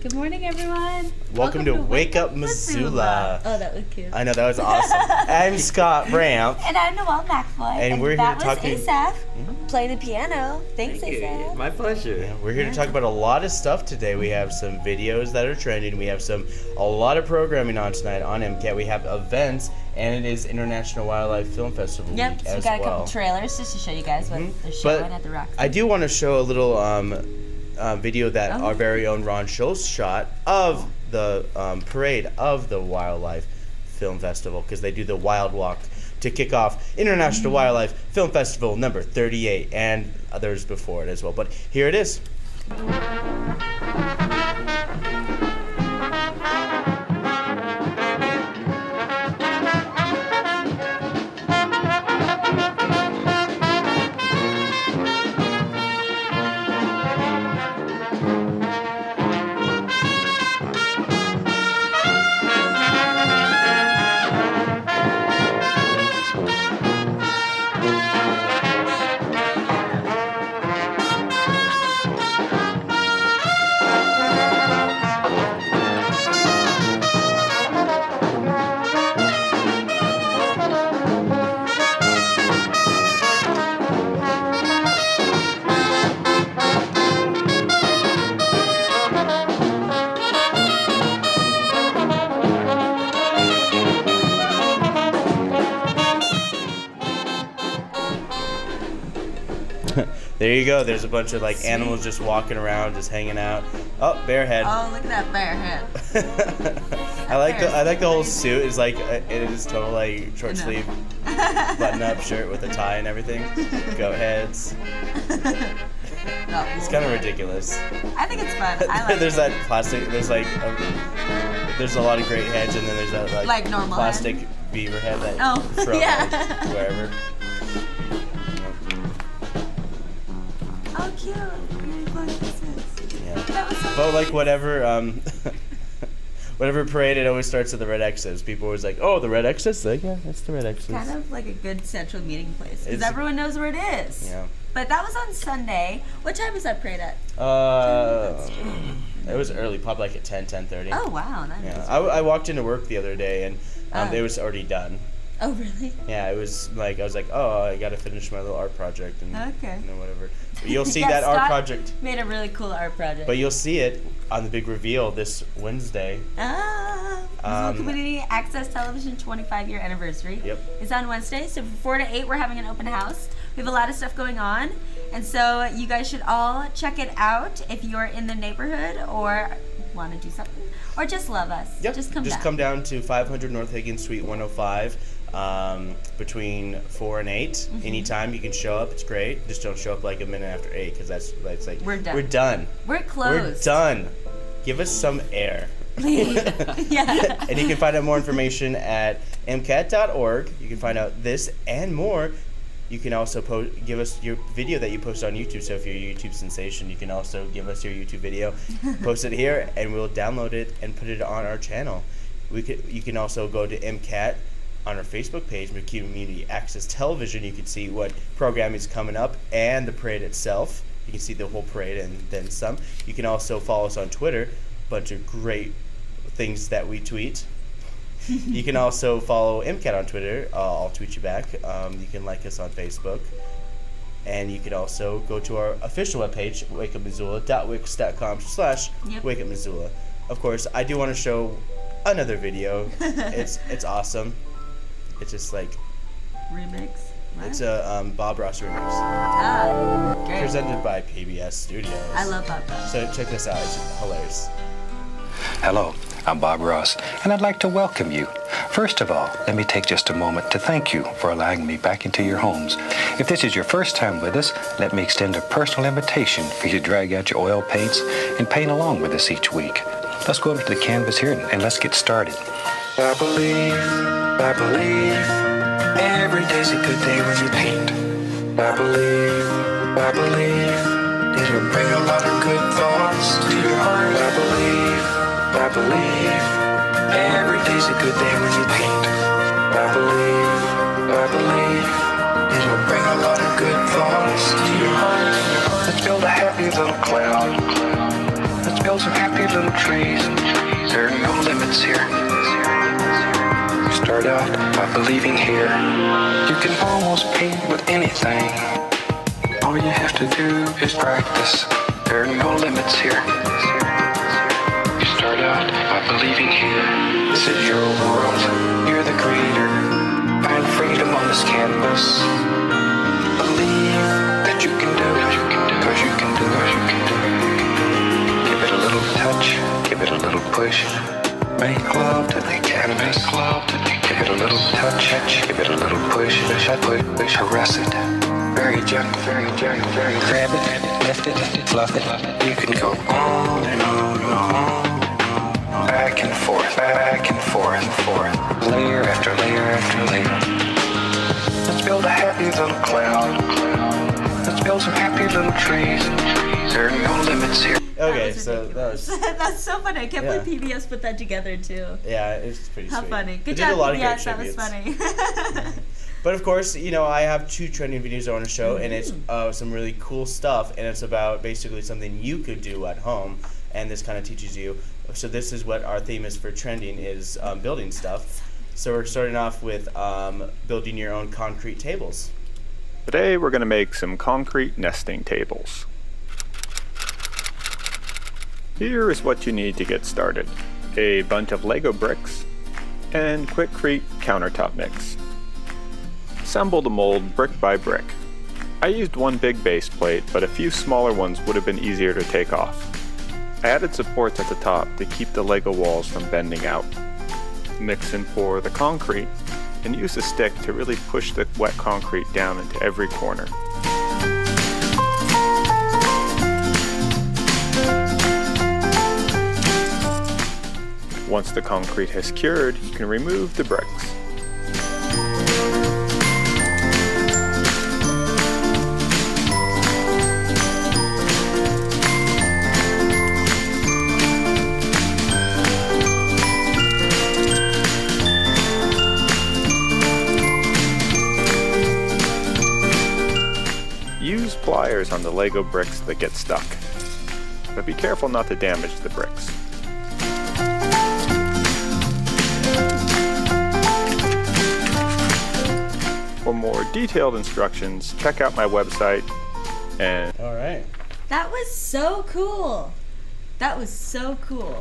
Good morning, everyone. Welcome to Wake Up Missoula. Oh, that was cute. I know, that was awesome. I'm Scott Ramp. And I'm Noelle McFly. And we're here to talk to Asaph. Playing the piano. Thanks, Asaph. My pleasure. Yeah, we're here to talk about a lot of stuff today. We have some videos that are trending. We have a lot of programming on tonight on MCAT. We have events, and it is International Wildlife Film Festival week So we as got well. a couple trailers just to show you guys what they're showing at the Rock. I do want to show a little video that our very own Ron Schultz shot of the parade of the Wildlife Film Festival, because they do the Wild Walk to kick off International Wildlife Film Festival number 38, and others before it as well. But here it is. There you go. There's a bunch of animals just walking around, just hanging out. Oh, bear head. Oh, look at that bear head. I like the whole suit. It's it is total short sleeve button up shirt with a tie and everything. Goat heads. It's kind of ridiculous. I think it's fun. I like There's that plastic. There's there's a lot of great heads, and then there's that normal plastic beaver head that from wherever. Oh, cute. Yeah. That was so But whatever parade, it always starts at the Red X's. People always oh, the Red X's? Yeah, that's the Red X's. kind of like a good central meeting place, because It's- everyone knows where it is. Yeah. But that was on Sunday. What time was that parade at? It was early, probably at 10:30. Oh, wow. That Yeah, is- I walked into work the other day, and it was already done. Oh, really? Yeah, it was I was oh, I got to finish my little art project and Okay. whatever. But you'll see Yeah, that art Scott project. made a really cool art project. But you'll see it on the big reveal this Wednesday. Missoula Community Access Television 25-year anniversary. Yep. It's on Wednesday, so from 4 to 8 we're having an open house. We have a lot of stuff going on, and so you guys should all check it out if you're in the neighborhood or want to do something, or just love us. Yep. Just come down. come down to 500 North Higgins Suite 105 between 4 and 8. Anytime you can show up. It's great. Just don't show up a minute after 8, because that's We're done. We're done. We're closed. We're done. Give us some air. Yeah. And you can find out more information at mcat.org. You can find out this and more. You can also give us your video that you post on YouTube. So if you're a YouTube sensation, you can also give us your YouTube video, post it here, and we'll download it and put it on our channel. You can also go to MCAT on our Facebook page, Community Access Television. You can see what programming is coming up and the parade itself. You can see the whole parade and then some. You can also follow us on Twitter. Bunch of great things that we tweet. You can also follow MCAT on Twitter. I'll tweet you back. You can like us on Facebook. And you can also go to our official webpage, wakeupmissoula.wix.com/wakeupmissoula. Of course, I do want to show another video. It's awesome. It's just Remix. What? it's a Bob Ross remix. Great. Presented by PBS Studios. I love Bob Ross. So check this out. It's hilarious. Hello, I'm Bob Ross, and I'd like to welcome you. First of all, let me take just a moment to thank you for allowing me back into your homes. If this is your first time with us, let me extend a personal invitation for you to drag out your oil paints and paint along with us each week. Let's go over to the canvas here and let's get started. I believe, every day's a good day when you paint. I believe, it'll bring a lot of good thoughts to your heart. I believe, every day's a good day when you paint. I believe, it'll bring a lot of good thoughts to your heart. Let's build a happy little cloud. Let's build build some happy little trees. There are no limits here. You start out by believing here. You can almost paint with anything. All you have to do is practice. There are no limits here. You start out by believing here. This is your world. You're the creator. Find freedom on this canvas. Believe that you can do it. Cause you can do it. Give it a little touch. Give it a little push. Make love to the canvas. Give it a little touch. Give it a little push. Push. Caress it. Very gentle. Grab it. Lift it. Fluff it. You can go on and on and on. Back and forth. Layer after layer after layer. Let's build a happy little cloud. Let's build some happy little trees. There are no limits here. Okay, so that was... That's so funny. I can't believe PBS put that together, too. Yeah, it's pretty How sweet. funny. Good They job, did a lot of PBS. great That was tributes. funny. But of course, I have 2 trending videos I want to show, and it's some really cool stuff, and it's about basically something you could do at home, and this kind of teaches you. So this is what our theme is for trending, is building stuff. So we're starting off with building your own concrete tables. Today we're going to make some concrete nesting tables. Here is what you need to get started. A bunch of Lego bricks and Quikrete countertop mix. Assemble the mold brick by brick. I used one big base plate, but a few smaller ones would have been easier to take off. I added supports at the top to keep the Lego walls from bending out. Mix and pour the concrete, and use a stick to really push the wet concrete down into every corner. Once the concrete has cured, you can remove the bricks. Use pliers on the Lego bricks that get stuck, but be careful not to damage the bricks. For more detailed instructions, check out my website and... All right. That was so cool.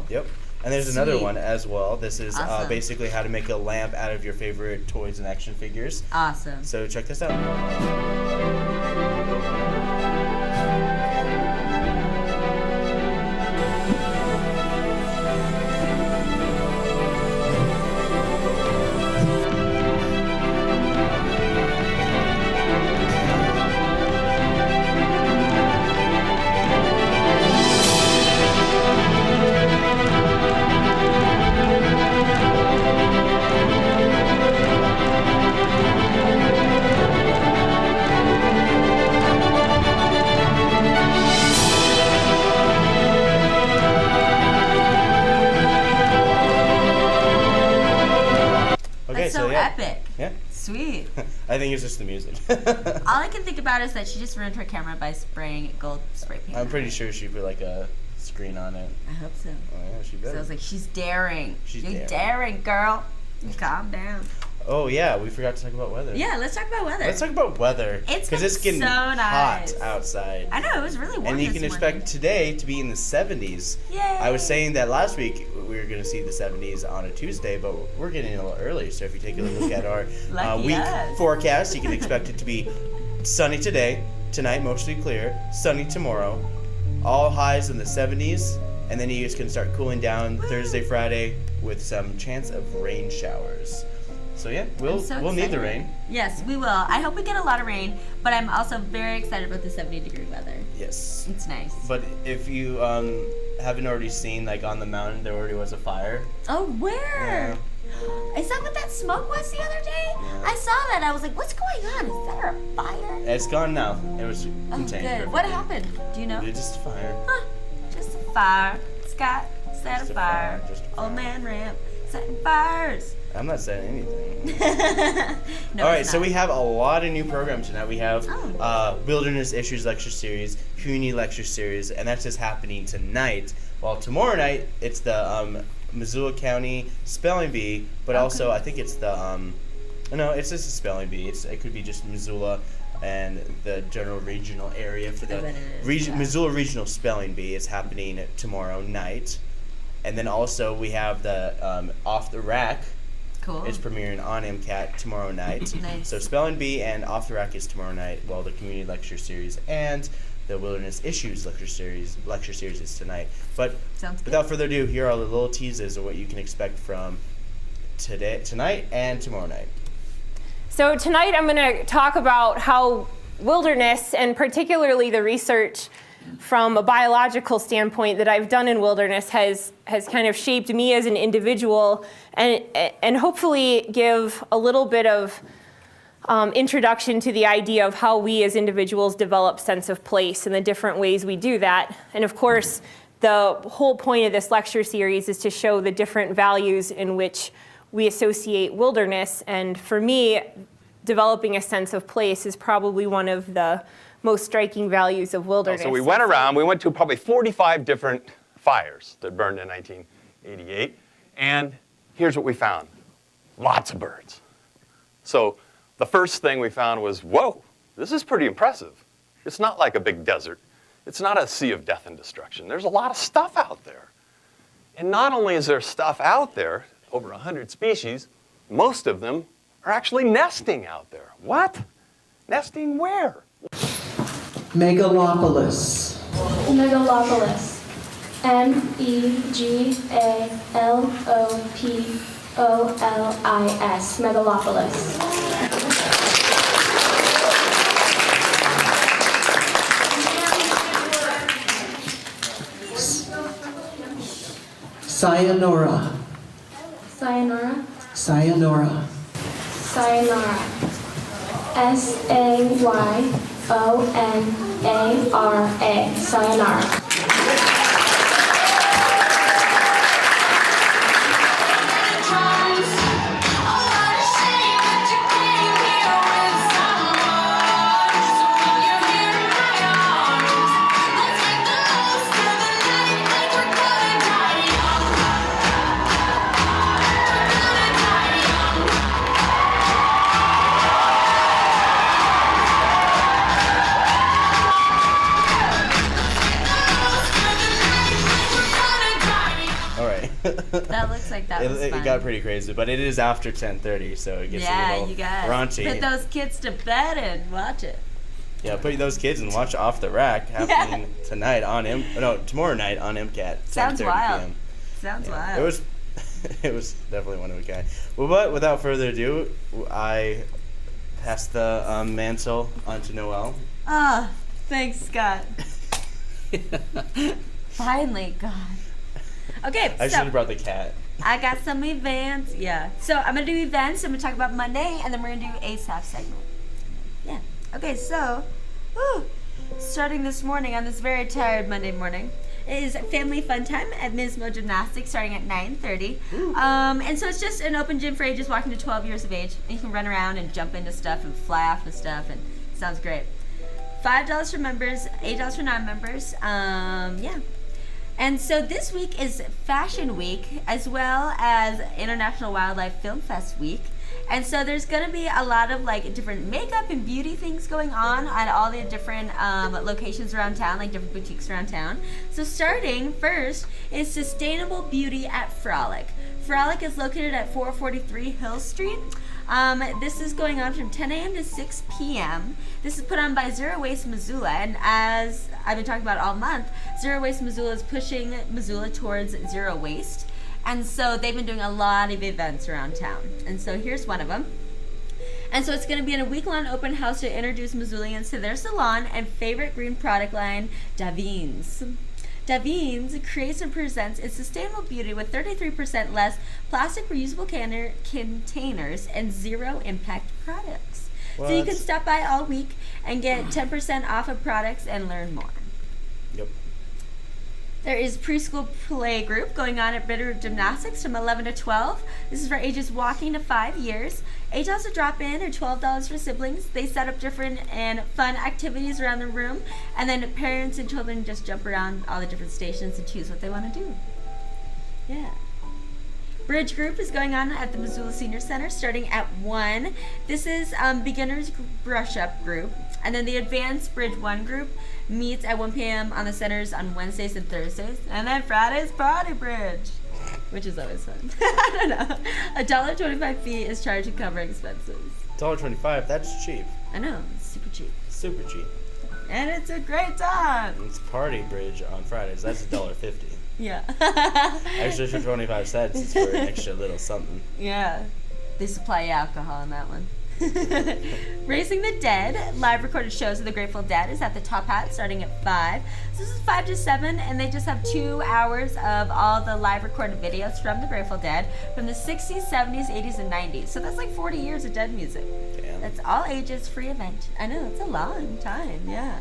Yep. And there's another Sweet. one as well. This is Awesome. basically how to make a lamp out of your favorite toys and action figures. Awesome. So check this out. That's so epic. Yeah. Sweet. I think it's just the music. All I can think about is that she just ruined her camera by spraying gold spray paint. I'm pretty sure she put like a screen on it. I hope so. Oh yeah, she So better. I was like, she's daring. She's You're daring. daring, girl. Calm down. Oh yeah, we forgot to talk about weather. Yeah, let's talk about weather. Let's talk about weather. It's because been it's getting so hot nice. outside. I know, it was really warm And you this can morning. expect today to be in the 70s. Yay. I was saying that last week we were going to see the 70s on a Tuesday, but we're getting a little early. So if you take a look at our Lucky week us. forecast, you can expect it to be sunny today, tonight mostly clear, sunny tomorrow, all highs in the 70s, and then you just can start cooling down Thursday, Friday with some chance of rain showers. So yeah, we'll so need the excited. rain. Yes, we will. I hope we get a lot of rain, but I'm also very excited about the 70-degree weather. Yes. It's nice. But if you haven't already seen, like on the mountain, there already was a fire. Oh, where? Is that what that smoke was the other day? I saw that. I was like, what's going on? Is there a fire? It's gone now. It was Oh, contained. good. What perfectly. happened? Do you know? It's just a fire. Huh. Just a fire. Scott set Just a a fire. fire, just a Old fire. man ramp setting fires. I'm not saying anything. No, All right, it's so not. we have a lot of new programs tonight. We have Oh. Wilderness Issues Lecture Series, community lecture series, and that's just happening tonight. While tomorrow night, it's the Missoula County Spelling Bee, but also I think it's the no, it's just a spelling bee. It could be just Missoula and the general regional area for the Missoula Regional Spelling Bee is happening tomorrow night. And then also we have the Off the Rack. Cool. It's premiering on MCAT tomorrow night. Nice. So Spelling Bee and Off the Rack is tomorrow night, while the community lecture series and the Wilderness Issues lecture series is tonight. But without further ado, here are the little teases of what you can expect from tonight and tomorrow night. So tonight I'm going to talk about how wilderness, and particularly the research from a biological standpoint that I've done in wilderness, has kind of shaped me as an individual, and hopefully give a little bit of introduction to the idea of how we as individuals develop sense of place and the different ways we do that. And of course, the whole point of this lecture series is to show the different values in which we associate wilderness. And for me, developing a sense of place is probably one of the most striking values of wilderness. So we went around, we went to probably 45 different fires that burned in 1988. And here's what we found. Lots of birds. So the first thing we found was, whoa, this is pretty impressive. It's not like a big desert. It's not a sea of death and destruction. There's a lot of stuff out there. And not only is there stuff out there, over 100 species, most of them are actually nesting out there. What? Nesting where? Megalopolis. Megalopolis. Megalopolis. Megalopolis. Sayonara. Sayonara. Sayonara. Sayonara. Sayonara. Sayonara. That looks like that was fun. It got pretty crazy, but it is after 10:30, so it gets a little you guys raunchy. put those kids to bed and watch it. Yeah, put those kids and watch Off the Rack happening tomorrow night on MCAT. Sounds 10:30 wild. PM. Sounds wild. It was definitely one of a kind. Well, but without further ado, I pass the mantle on to Noelle. Oh, thanks, Scott. Finally, God. Okay, I should have brought the cat. I got some events. Yeah. So I'm going to do events. I'm going to talk about Monday, and then we're going to do Asaph segment. Yeah. Okay, so, starting this morning on this very tired Monday morning, it is family fun time at Ms. Mo Gymnastics starting at 9:30. And so it's just an open gym for ages walking to 12 years of age. And you can run around and jump into stuff and fly off of stuff, and it sounds great. $5 for members, $8 for non-members. Yeah. And so this week is Fashion Week, as well as International Wildlife Film Fest Week. And so there's going to be a lot of like different makeup and beauty things going on at all the different locations around town, like different boutiques around town. So starting first is Sustainable Beauty at Frolic. Frolic is located at 443 Hill Street. This is going on from 10 a.m. to 6 p.m. This is put on by Zero Waste Missoula, and as I've been talking about all month, Zero Waste Missoula is pushing Missoula towards zero waste, and so they've been doing a lot of events around town, and so here's one of them. And so it's going to be in a week-long open house to introduce Missoulians to their salon and favorite green product line, Davines. Davines creates and presents its sustainable beauty with 33% less plastic reusable containers and zero impact products. So you can stop by all week and get 10% off of products and learn more. Yep. There is preschool play group going on at Bitterroot Gymnastics from 11 to 12. This is for ages walking to 5 years. $8 to drop in or $12 for siblings. They set up different and fun activities around the room, and then parents and children just jump around all the different stations and choose what they want to do. Yeah. Bridge group is going on at the Missoula Senior Center starting at 1. This is beginners brush up group. And then the advanced Bridge 1 group meets at 1 p.m. on the centers on Wednesdays and Thursdays. And then Fridays party bridge, which is always fun. I don't know. $1.25 fee is charged to cover expenses. $1.25, that's cheap. I know, it's super cheap. Super cheap. And it's a great time. It's party bridge on Fridays. That's $1.50. Yeah. Extra for 25 cents is for an extra little something. Yeah. They supply you alcohol on that one. Raising the Dead, live recorded shows of the Grateful Dead is at the Top Hat starting at 5. So this is 5 to 7, and they just have 2 hours of all the live recorded videos from the Grateful Dead from the 60s, 70s, 80s, and 90s. So that's like 40 years of Dead music. Damn. That's all ages, free event. I know, it's a long time, yeah.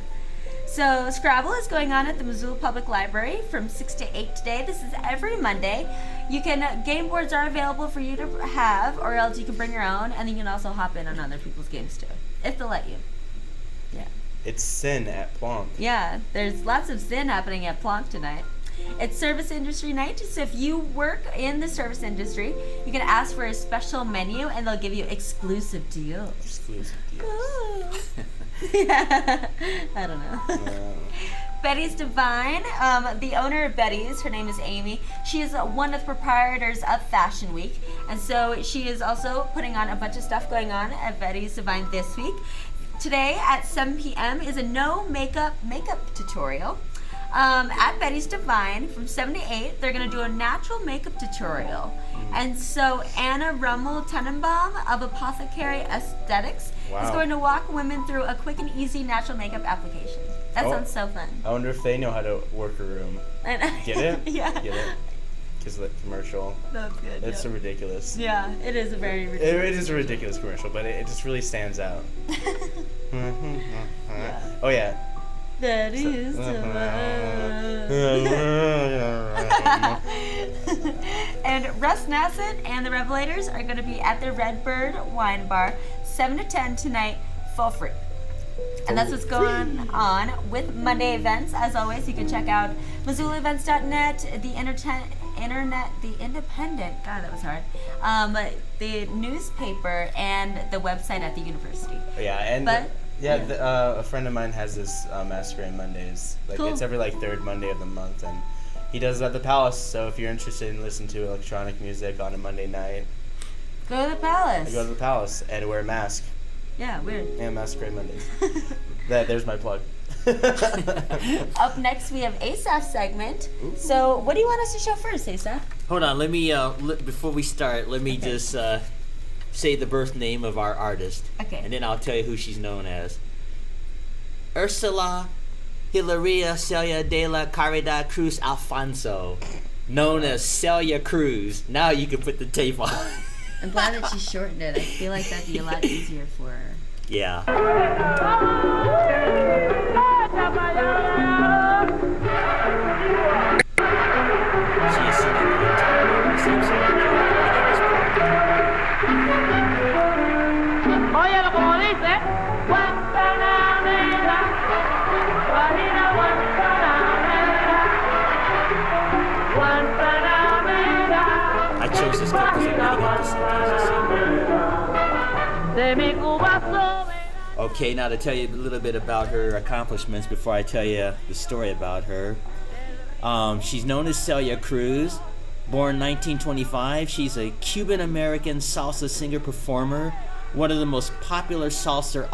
So Scrabble is going on at the Missoula Public Library from 6 to 8 today. This is every Monday. You can, game boards are available for you to have, or else you can bring your own, and then you can also hop in on other people's games too, if they'll let you. Yeah. It's Sin at Plonk. Yeah, there's lots of sin happening at Plonk tonight. It's Service Industry Night, so if you work in the service industry, you can ask for a special menu, and they'll give you exclusive deals. Exclusive deals. Ooh. Yeah, I don't know. No. Betty's Divine, the owner of Betty's, her name is Amy. She is one of the proprietors of Fashion Week, and so she is also putting on a bunch of stuff going on at Betty's Divine this week. Today at 7 p.m. is a no makeup tutorial. At Betty's Divine from 7 to 8, they're going to do a natural makeup tutorial. And so Anna Rummel Tenenbaum of Apothecary Aesthetics is going to walk women through a quick and easy natural makeup application. That sounds so fun. I wonder if they know how to work a room. Get it? Yeah. Get it? Because of the commercial. That's good. It's so ridiculous. Yeah, it is a very ridiculous. It is a ridiculous commercial, but it just really stands out. Oh yeah. Betty's Divine. And Russ Nassett and the Revelators are going to be at the Redbird Wine Bar 7 to 10 tonight, full free. And that's what's going on with Monday events. As always, you can check out MissoulaEvents.net, the Independent, God, that was hard, the newspaper, and the website at the university. Yeah, and But, a friend of mine has this Masquerade Mondays. Like Cool. It's every third Monday of the month, and he does it at the Palace. So if you're interested in listening to electronic music on a Monday night, Go to the Palace. go to the Palace and wear a mask. Yeah, weird. And Masquerade Mondays. There's my plug. Up next, we have Asaph's segment. So, what do you want us to show first, Asaph? Hold on, let me before we start, let me just say the birth name of our artist. Okay. And then I'll tell you who she's known as. Ursula Hilaria Celia de la Carrera Cruz Alfonso, known as Celia Cruz. Now you can put the tape on. I'm glad that she shortened it. I feel like that'd be a lot easier for her. Yeah. She is singing the same song. Óyelo como dice, Guantanamera, Guajira, Guantanamera, Guantanamera. I chose this clip because I'm reading up to De mi Cuba soberana. Okay, now to tell you a little bit about her accomplishments before I tell you the story about her. She's known as Celia Cruz. Born 1925, she's a Cuban-American salsa singer-performer, one of the most popular salsa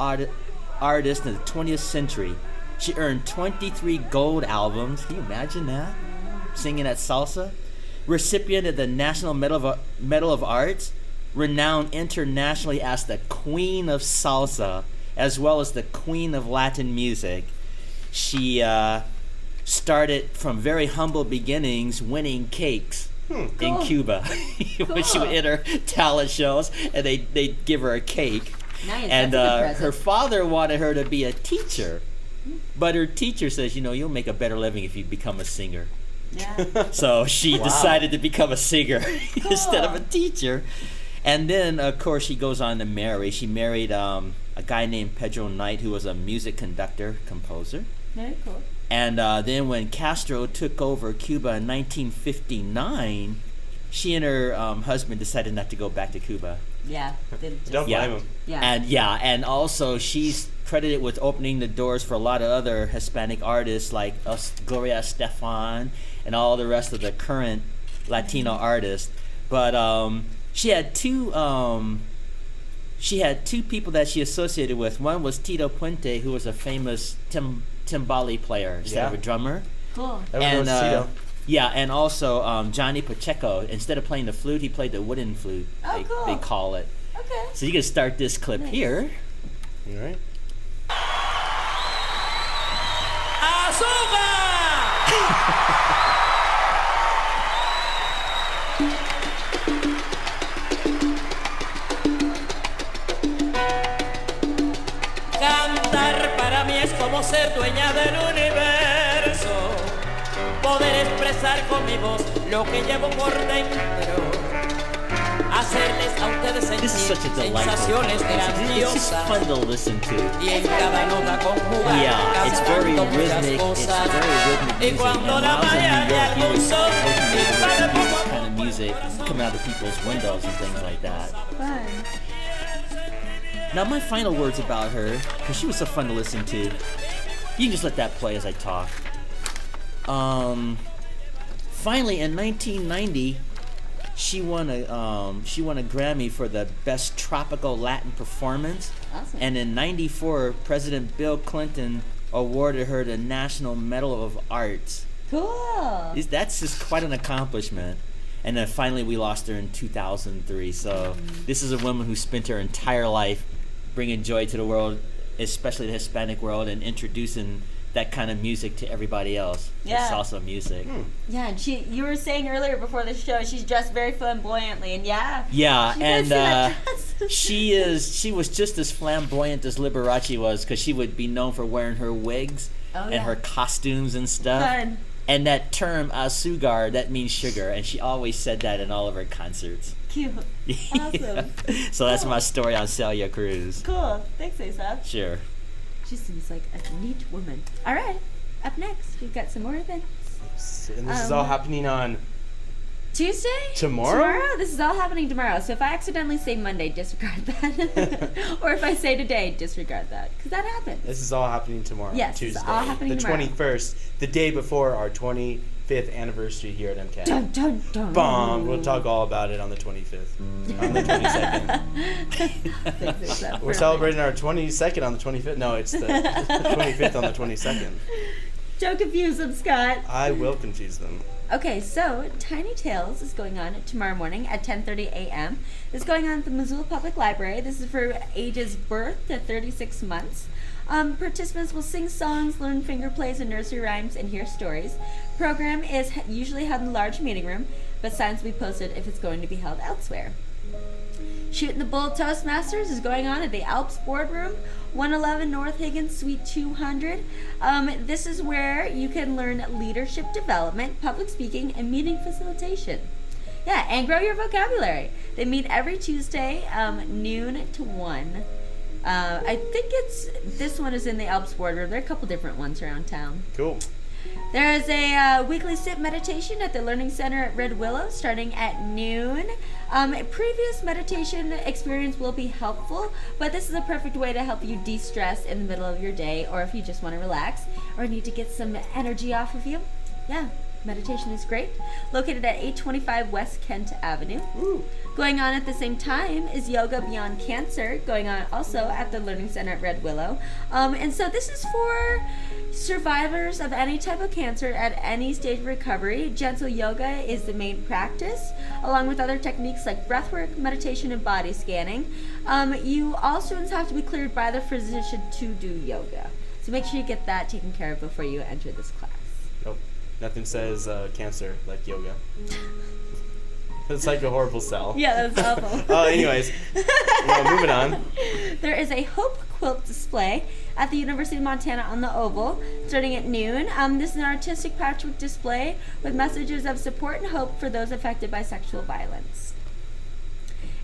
artists in the 20th century. She earned 23 gold albums. Can you imagine that? Singing at salsa. Recipient of the National Medal of Arts, renowned internationally as the Queen of Salsa, as well as the Queen of Latin music. She started from very humble beginnings, winning cakes in Cuba. When she would enter talent shows, and they'd give her a cake. Nice. And That's a good present. her father wanted her to be a teacher, but her teacher says, you'll make a better living if you become a singer. Yeah. So she decided to become a singer instead of a teacher. And then, of course, she goes on to marry. She married a guy named Pedro Knight, who was a music conductor, composer. Very cool. And then when Castro took over Cuba in 1959, she and her husband decided not to go back to Cuba. Yeah. Don't blame him. Yeah. And also she's credited with opening the doors for a lot of other Hispanic artists like Gloria Estefan and all the rest of the current Latino artists. But she had two people that she associated with. One was Tito Puente, who was a famous timbale player instead of a drummer. Cool. And yeah, and also Johnny Pacheco. Instead of playing the flute, he played the wooden flute. Oh, cool. They call it. Okay. So you can start this clip here. All right. Cantar para mí es como ser dueña del universo, poder expresar con mi voz lo que llevo por dentro, hacerles a ustedes This is such a sentir delightful sensaciones composition. It's just grandiosas. fun to listen to. Y en cada nota conjugar, Yeah, it's very cantando muchas rhythmic. It's cosas. very rhythmic Y music. cuando And la when I was in maya de New York, algún sol, you y would para hear poco this a kind of music coming out of people's windows and things like that. Fun. Now, my final words about her, because she was so fun to listen to. You can just let that play as I talk. Finally, in 1990, she won a Grammy for the best tropical Latin performance. Awesome. And in '94, President Bill Clinton awarded her the National Medal of Arts. Cool. That's just quite an accomplishment. And then finally, we lost her in 2003. So this is a woman who spent her entire life bringing joy to the world, especially the Hispanic world, and introducing that kind of music to everybody else. Yeah. Salsa music. Yeah, and you were saying earlier before the show, she's dressed very flamboyantly, and Yeah, she does and see that dress. she was just as flamboyant as Liberace was, because she would be known for wearing her wigs and her costumes and stuff. Fun. And that term "azúcar," that means sugar, and she always said that in all of her concerts. Cute. Awesome. So that's my story on Celia Cruz. Cool. Thanks, Asaph. Sure. She seems like a neat woman. All right. Up next, we've got some more events. And this is all happening on Tuesday? Tomorrow? This is all happening tomorrow. So if I accidentally say Monday, disregard that. Or if I say today, disregard that. Because that happens. This is all happening tomorrow. Yes, Tuesday. it's all happening the tomorrow. 21st, the day before our 25th anniversary here at MCAT. Dun, dun, dun. Bomb. We'll talk all about it on the 25th. On the 22nd. Thanks, Asaph. We're celebrating our 22nd on the 25th. No, it's the 25th on the 22nd. Don't confuse them, Scott. I will confuse them. Okay, so Tiny Tales is going on tomorrow morning at 10:30 a.m. It's going on at the Missoula Public Library. This is for ages birth to 36 months. Participants will sing songs, learn finger plays and nursery rhymes, and hear stories. Program is usually held in a large meeting room, but signs will be posted if it's going to be held elsewhere. Shooting the Bull Toastmasters is going on at the Alps Boardroom, 111 North Higgins, Suite 200. This is where you can learn leadership development, public speaking, and meeting facilitation. Yeah, and grow your vocabulary. They meet every Tuesday, noon to 1. I think this one is in the Alps Boardroom. There are a couple different ones around town. Cool. There is a weekly sit meditation at the Learning Center at Red Willow starting at noon. Previous meditation experience will be helpful, but this is a perfect way to help you de-stress in the middle of your day, or if you just want to relax or need to get some energy off of you. Yeah, meditation is great. Located at 825 West Kent Avenue. Ooh. Going on at the same time is Yoga Beyond Cancer, going on also at the Learning Center at Red Willow. And so this is for survivors of any type of cancer at any stage of recovery. Gentle yoga is the main practice, along with other techniques like breathwork, meditation, and body scanning. All students have to be cleared by the physician to do yoga. So make sure you get that taken care of before you enter this class. Nope. Nothing says cancer like yoga. It's like a horrible sell. Yeah, that's awful. Anyways, moving on. There is a Hope Quilt display at the University of Montana on the Oval, starting at noon. This is an artistic patchwork display with messages of support and hope for those affected by sexual violence.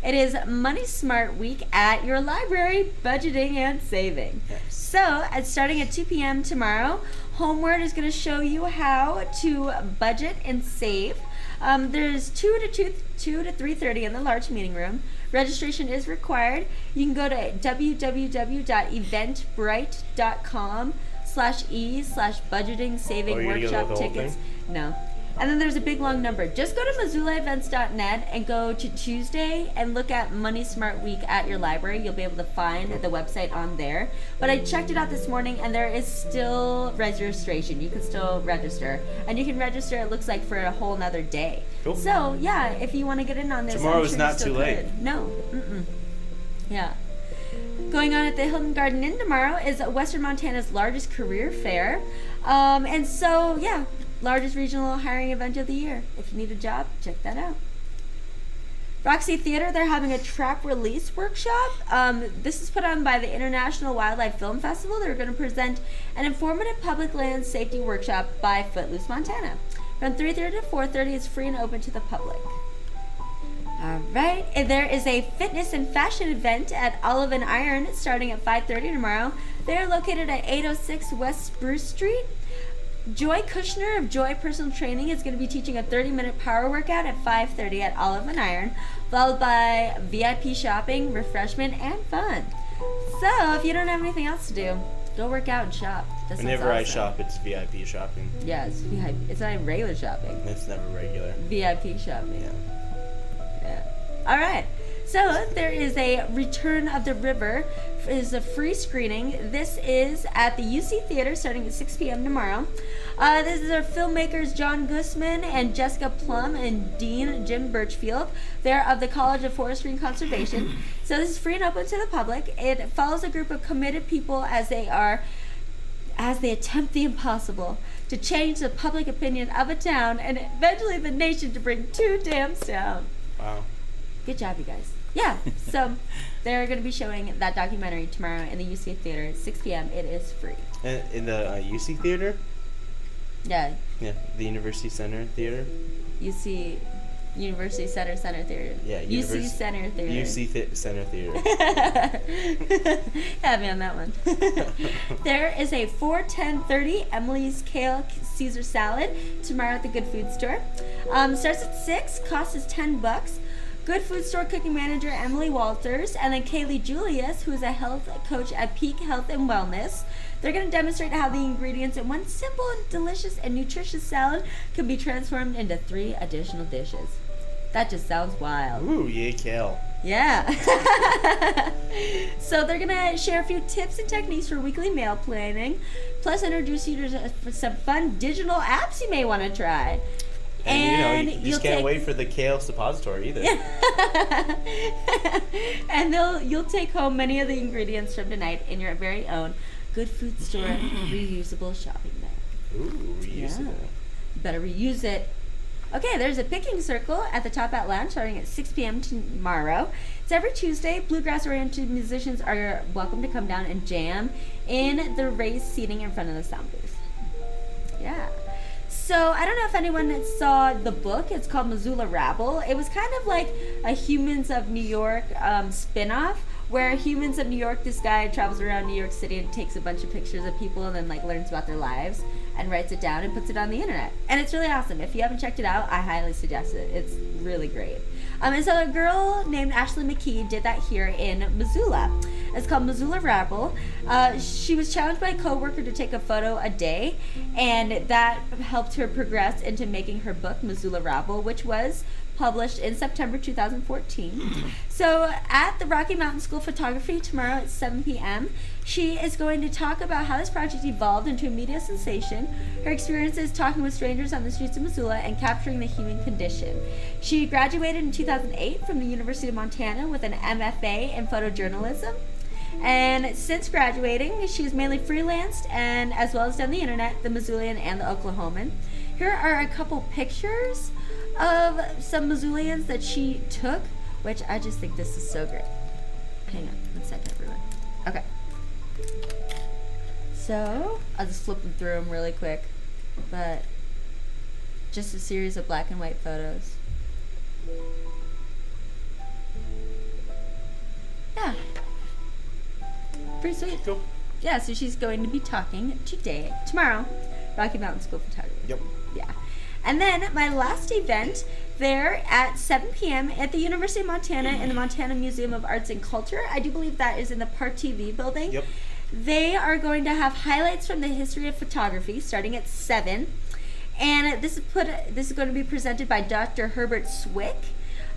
It is Money Smart Week at your library, budgeting and saving. Yes. So, starting at 2 p.m. tomorrow, Homeward is going to show you how to budget and save. There's 2 to 3:30 in the large meeting room. Registration is required. You can go to www.eventbrite.com/e/budgeting saving Oh, you're gonna workshop go the whole tickets. thing? No. And then there's a big long number. Just go to MissoulaEvents.net and go to Tuesday and look at Money Smart Week at your library. You'll be able to find the website on there. But I checked it out this morning and there is still registration. You can still register. And you can register, it looks like, for a whole nother day. Cool. So, yeah, if you want to get in on this, Tomorrow I'm is sure not you still too late. could. No. Mm-mm. Yeah. Going on at the Hilton Garden Inn tomorrow is Western Montana's largest career fair. And so, yeah, largest regional hiring event of the year. If you need a job, check that out. Roxy Theater, they're having a trap release workshop. This is put on by the International Wildlife Film Festival. They're going to present an informative public land safety workshop by Footloose, Montana. From 3:30 to 4:30, it's free and open to the public. All right, and there is a fitness and fashion event at Olive and Iron starting at 5:30 tomorrow. They're located at 806 West Spruce Street. Joy Kushner of Joy Personal Training is going to be teaching a 30-minute power workout at 5:30 at Olive and Iron, followed by VIP shopping, refreshment, and fun. So, if you don't have anything else to do, go work out and shop. That sounds Whenever I awesome. shop, it's VIP shopping. Yeah, it's VIP. It's not even regular shopping. It's never regular. VIP shopping. Yeah. Yeah. All right. So there is a Return of the River. Is a free screening. This is at the UC Theater starting at 6 p.m. tomorrow. This is our filmmakers John Gusman and Jessica Plum and Dean Jim Birchfield. They're of the College of Forestry and Conservation. So this is free and open to the public. It follows a group of committed people as they attempt the impossible to change the public opinion of a town and eventually the nation to bring 2 dams down. Wow. Good job, you guys. Yeah, so they're going to be showing that documentary tomorrow in the UC Theater at 6 p.m. It is free. In the UC Theater? Yeah, Yeah, the University Center Theater. UC University Center Theater. Yeah, UC Center Theater. UC Center Theater. Have me on that one. There is a 4-10-30 Emily's Kale Caesar Salad tomorrow at the Good Food Store. Starts at 6, cost is $10. Good Food Store cooking manager Emily Walters and then Kaylee Julius, who is a health coach at Peak Health and Wellness. They're going to demonstrate how the ingredients in one simple and delicious and nutritious salad can be transformed into 3 additional dishes. That just sounds wild. Ooh, yay, kale. Yeah. So they're going to share a few tips and techniques for weekly meal planning, plus introduce you to some fun digital apps you may want to try. And you just can't wait for the kale suppository either. And you'll take home many of the ingredients from tonight in your very own Good Food Store reusable shopping bag. Ooh, reusable. You better reuse it. Okay, there's a picking circle at the Top Hat Lounge starting at 6 p.m. tomorrow. It's every Tuesday. Bluegrass-oriented musicians are welcome to come down and jam in the raised seating in front of the sound booth. Yeah. So, I don't know if anyone saw the book. It's called Missoula Rabble. It was kind of like a Humans of New York spin-off, where Humans of New York, this guy travels around New York City and takes a bunch of pictures of people and then learns about their lives and writes it down and puts it on the internet. And it's really awesome. If you haven't checked it out, I highly suggest it. It's really great. And so a girl named Ashley McKee did that here in Missoula. It's called Missoula Rabble. She was challenged by a coworker to take a photo a day, and that helped her progress into making her book, Missoula Rabble, which was published in September 2014. So at the Rocky Mountain School of Photography tomorrow at 7 p.m., she is going to talk about how this project evolved into a media sensation, her experiences talking with strangers on the streets of Missoula, and capturing the human condition. She graduated in 2008 from the University of Montana with an MFA in photojournalism. And since graduating, she's mainly freelanced and as well as done the internet, the Missoulian and the Oklahoman. Here are a couple pictures of some Missoulians that she took, which I just think this is so great. Hang on, one second, everyone. Okay. So, I'll just flip them through them really quick, but just a series of black and white photos. Pretty sweet. Cool. Yeah, so she's going to be talking tomorrow, Rocky Mountain School of Photography. Yep. Yeah. And then my last event there at 7 p.m. at the University of Montana in the Montana Museum of Arts and Culture. I do believe that is in the Part TV building. Yep. They are going to have highlights from the history of photography starting at 7. And this is going to be presented by Dr. Herbert Swick.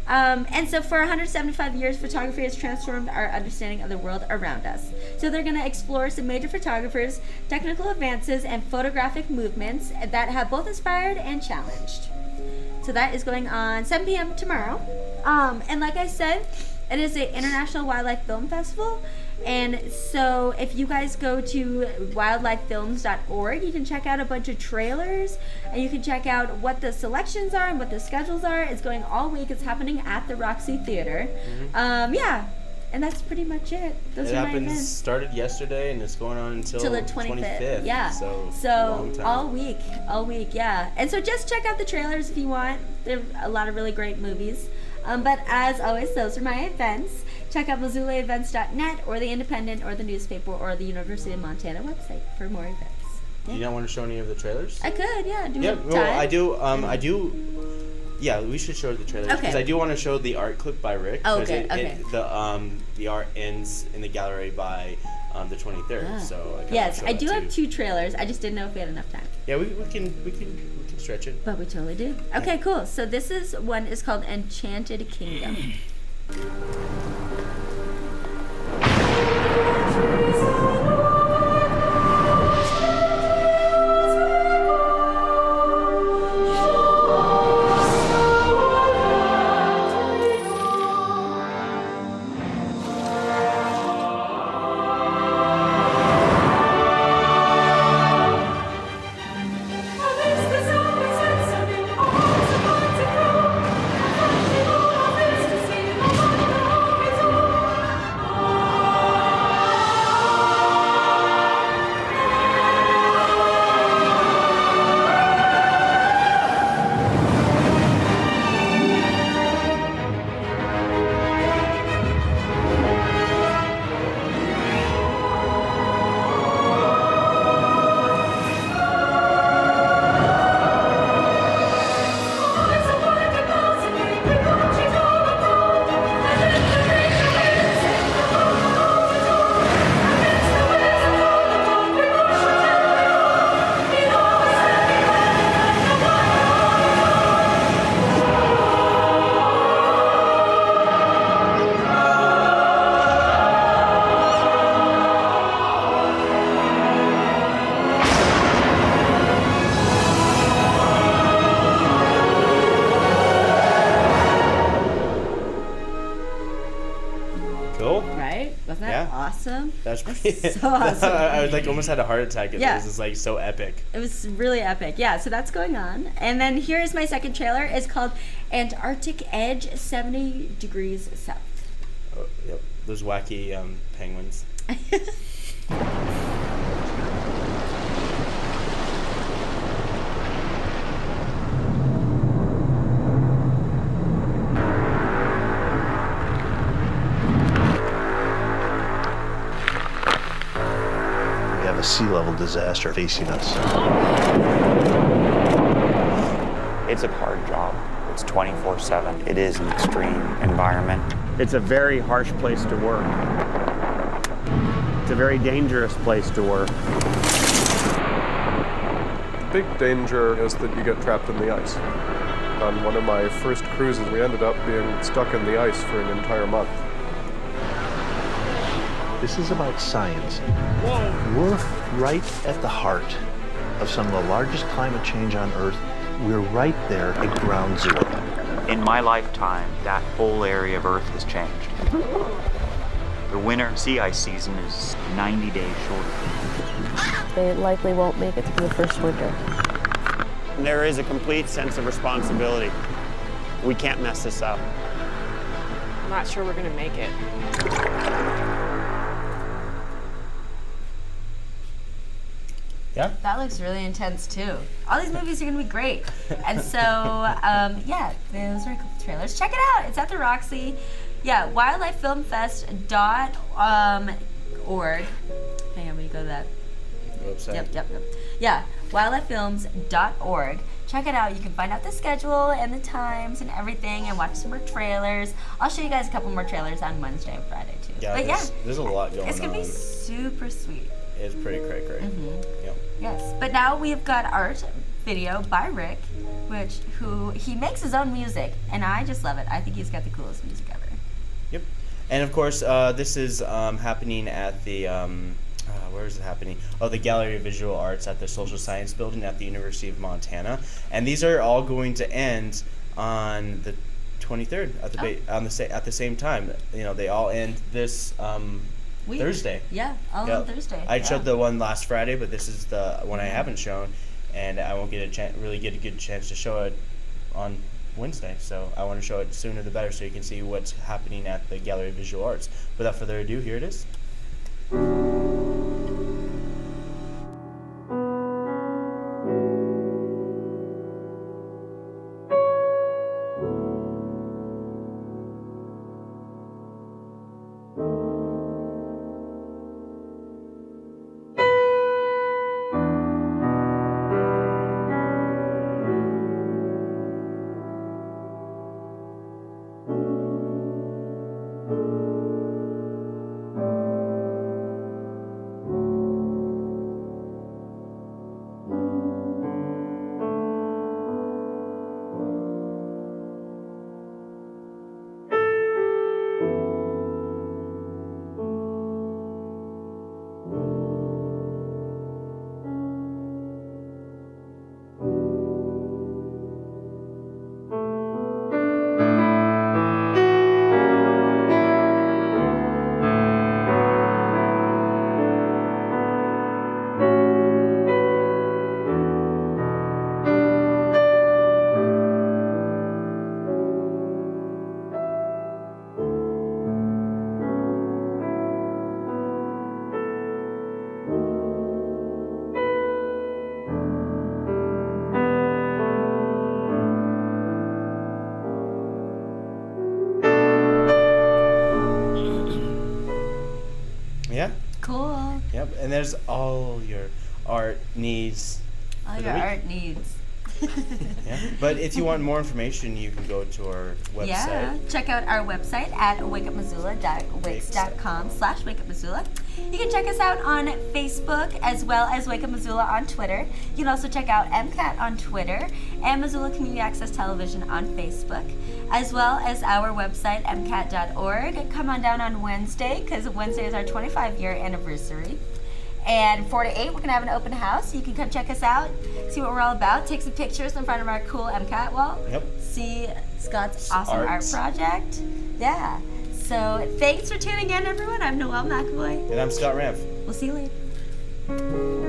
And so for 175 years, photography has transformed our understanding of the world around us. So they're going to explore some major photographers, technical advances, and photographic movements that have both inspired and challenged. So that is going on 7 p.m. tomorrow. And like I said, it is an International Wildlife Film Festival. And so if you guys go to wildlifefilms.org, you can check out a bunch of trailers, and you can check out what the selections are and what the schedules are. It's going all week. It's happening at the Roxy Theater. Yeah, and that's pretty much it. Those It are my happens, events. started yesterday, and it's going on until Till the 25th. Yeah. So long time. all week, yeah. And so just check out the trailers if you want. There are a lot of really great movies. But as always, those are my events. Check out MissoulaEvents.net or the Independent or the newspaper or the University of Montana website for more events. Do you not want to show any of the trailers? I could, yeah. Do we Yeah, have well, time? I do. I do. Yeah, we should show the trailers because Okay. I do want to show the art clip by Rick. Oh, 'cause good, okay. The art ends in the gallery by the 23rd. So I kinda Yes, show I that do too. have 2 trailers. I just didn't know if we had enough time. Yeah, we can stretch it. But we totally do. Okay, cool. So this one is called Enchanted Kingdom. Wasn't that awesome? That's pretty. So awesome. I was like almost had a heart attack. Yeah. It was like so epic. It was really epic. Yeah, so that's going on. And then here is my second trailer. It's called Antarctic Edge 70 Degrees South. Oh, yep. Those wacky penguins. We have a sea level disaster facing us. It's a hard job. It's 24/7. It is an extreme environment. It's a very harsh place to work. It's a very dangerous place to work. The big danger is that you get trapped in the ice. On one of my first cruises, we ended up being stuck in the ice for an entire month. This is about science. We're right at the heart of some of the largest climate change on Earth. We're right there at ground zero. In my lifetime, that whole area of Earth has changed. The winter sea ice season is 90 days shorter. They likely won't make it through the first winter. There is a complete sense of responsibility. We can't mess this up. I'm not sure we're going to make it. Yeah. That looks really intense too. All these movies are gonna be great. And so, yeah, those are cool trailers. Check it out. It's at the Roxy. Yeah, wildlifefilmfest.org. wildlifefilms.org. Hang on, let me go to that. Website. Yep. Yeah, wildlifefilms.org. Check it out. You can find out the schedule and the times and everything and watch some more trailers. I'll show you guys a couple more trailers on Wednesday and Friday too. Yeah, but there's a lot going on. It's going to be super sweet. It's pretty cray. Yep. Yes, but now we've got art video by Rick, who he makes his own music, and I just love it. I think he's got the coolest music ever. Yep. And of course, this is happening at the where is it happening? Oh, the Gallery of Visual Arts at the Social Science Building at the University of Montana. And these are all going to end on the 23rd at the same time. You know, they all end this Thursday. Yeah, all on Thursday. I showed the one last Friday, but this is the one I haven't shown, and I won't get a good chance to show it on Wednesday. So I want to show it sooner the better, so you can see what's happening at the Gallery of Visual Arts. Without further ado, here it is. Yeah. Cool. Yep. And there's all your art needs. All your art needs. Yeah. But if you want more information, you can go to our website. Yeah. Check out our website at wakeupmissoula.wix.com/wakeupmissoula. You can check us out on Facebook as well as Wake Up Missoula on Twitter. You can also check out MCAT on Twitter and Missoula Community Access Television on Facebook, as well as our website, mcat.org. Come on down on Wednesday, because Wednesday is our 25-year anniversary. And 4 to 8, we're going to have an open house. You can come check us out, see what we're all about, take some pictures in front of our cool MCAT wall. Yep. See Scott's awesome art project. Yeah. So thanks for tuning in, everyone. I'm Noelle McAvoy. And I'm Scott Ramf. We'll see you later.